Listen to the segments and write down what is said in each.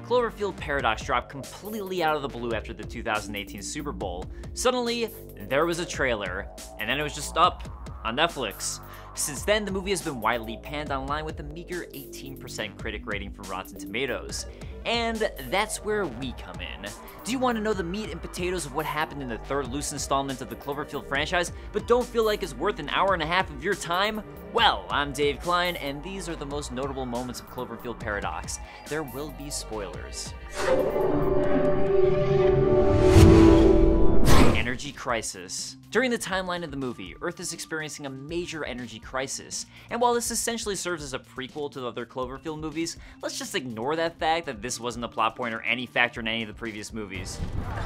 Cloverfield Paradox dropped completely out of the blue after the 2018 Super Bowl. Suddenly, there was a trailer, and then it was just up on Netflix. Since then, the movie has been widely panned online with a meager 18% critic rating from Rotten Tomatoes. And that's where we come in. Do you want to know the meat and potatoes of what happened in the third loose installment of the Cloverfield franchise, but don't feel like it's worth an hour and a half of your time? Well, I'm Dave Klein, and these are the most notable moments of Cloverfield Paradox. There will be spoilers. Energy crisis. During the timeline of the movie, Earth is experiencing a major energy crisis, and while this essentially serves as a prequel to the other Cloverfield movies, let's just ignore that fact that this wasn't a plot point or any factor in any of the previous movies.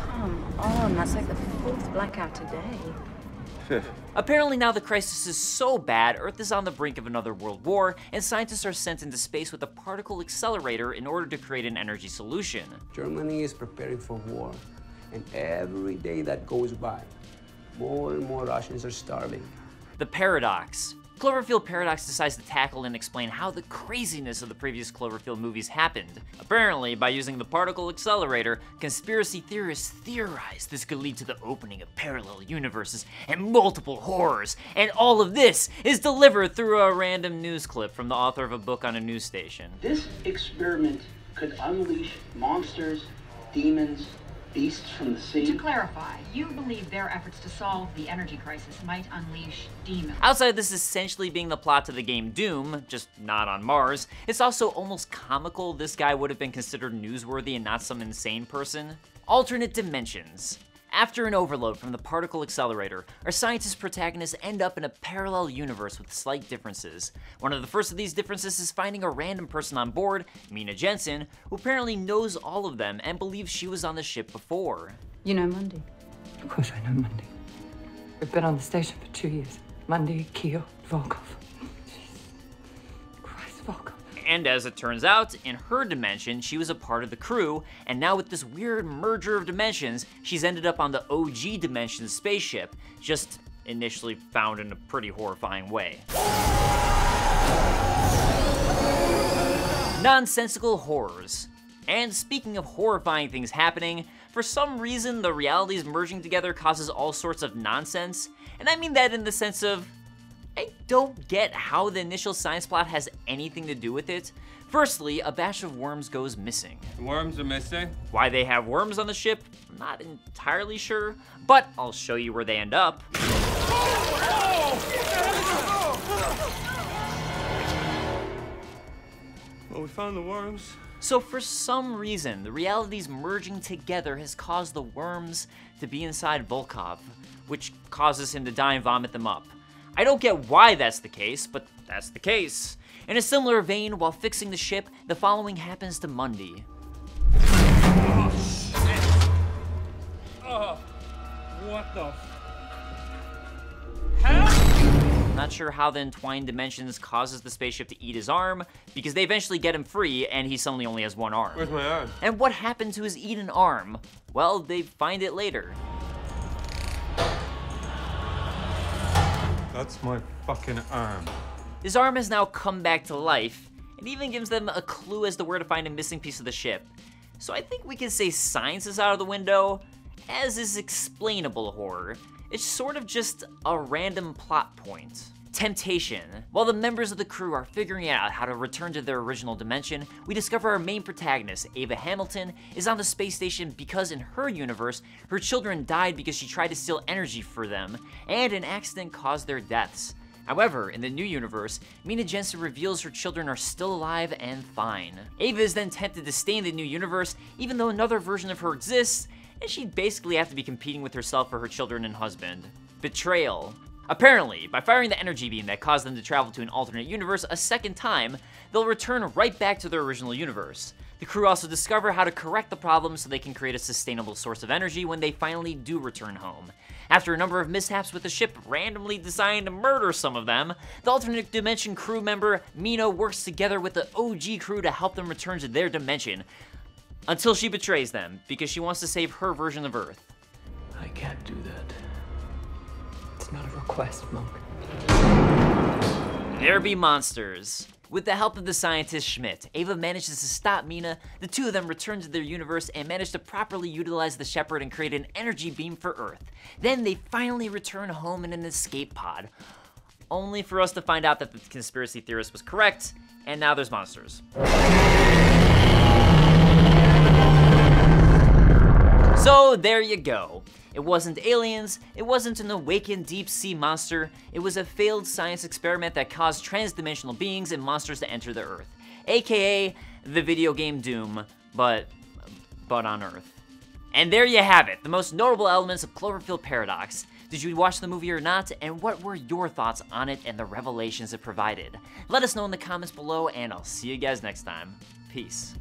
Come on, that's like the fourth blackout today. Apparently now the crisis is so bad, Earth is on the brink of another world war, and scientists are sent into space with a particle accelerator in order to create an energy solution. Germany is preparing for war, and every day that goes by, more and more Russians are starving. The Paradox. Cloverfield Paradox decides to tackle and explain how the craziness of the previous Cloverfield movies happened. Apparently, by using the particle accelerator, conspiracy theorists theorized this could lead to the opening of parallel universes and multiple horrors, and all of this is delivered through a random news clip from the author of a book on a news station. This experiment could unleash monsters, demons, beasts from the sea. To clarify, you believe their efforts to solve the energy crisis might unleash demons. Outside of this essentially being the plot to the game Doom, just not on Mars, it's also almost comical this guy would have been considered newsworthy and not some insane person. Alternate dimensions. After an overload from the particle accelerator, our scientist protagonists end up in a parallel universe with slight differences. One of the first of these differences is finding a random person on board, Mina Jensen, who apparently knows all of them and believes she was on the ship before. You know Monday? Of course I know Monday. We've been on the station for 2 years. Monday, Keo, Volkov. Jesus Christ, Volkov. And as it turns out, in her dimension, she was a part of the crew, and now with this weird merger of dimensions, she's ended up on the OG Dimensions spaceship, just initially found in a pretty horrifying way. Nonsensical horrors. And speaking of horrifying things happening, for some reason the realities merging together causes all sorts of nonsense, and I mean that in the sense of, I don't get how the initial science plot has anything to do with it. Firstly, a batch of worms goes missing. The worms are missing? Why they have worms on the ship, I'm not entirely sure, but I'll show you where they end up. Well, we found the worms. So for some reason, the realities merging together has caused the worms to be inside Volkov, which causes him to die and vomit them up. I don't get why that's the case, but that's the case. In a similar vein, while fixing the ship, the following happens to Monday. Oh, what the hell? Not sure how the entwined dimensions causes the spaceship to eat his arm, because they eventually get him free and he suddenly only has one arm. Where's my arm? And what happened to his eaten arm? Well, they find it later. That's my fucking arm. His arm has now come back to life, and even gives them a clue as to where to find a missing piece of the ship. So I think we can say science is out of the window, as is explainable horror. It's sort of just a random plot point. Temptation. While the members of the crew are figuring out how to return to their original dimension, we discover our main protagonist, Ava Hamilton, is on the space station because in her universe, her children died because she tried to steal energy for them, and an accident caused their deaths. However, in the new universe, Mina Jensen reveals her children are still alive and fine. Ava is then tempted to stay in the new universe, even though another version of her exists, and she'd basically have to be competing with herself for her children and husband. Betrayal. Apparently, by firing the energy beam that caused them to travel to an alternate universe a second time, they'll return right back to their original universe. The crew also discover how to correct the problem so they can create a sustainable source of energy when they finally do return home. After a number of mishaps with the ship randomly deciding to murder some of them, the alternate dimension crew member Mina works together with the OG crew to help them return to their dimension, until she betrays them because she wants to save her version of Earth. I can't do that. It's not a request, Monk. There be monsters. With the help of the scientist Schmidt, Ava manages to stop Mina, the two of them return to their universe and manage to properly utilize the Shepherd and create an energy beam for Earth. Then they finally return home in an escape pod, only for us to find out that the conspiracy theorist was correct, and now there's monsters. So there you go. It wasn't aliens, it wasn't an awakened deep sea monster, it was a failed science experiment that caused transdimensional beings and monsters to enter the Earth. AKA the video game Doom, but on Earth. And there you have it, the most notable elements of Cloverfield Paradox. Did you watch the movie or not, and what were your thoughts on it and the revelations it provided? Let us know in the comments below, and I'll see you guys next time. Peace.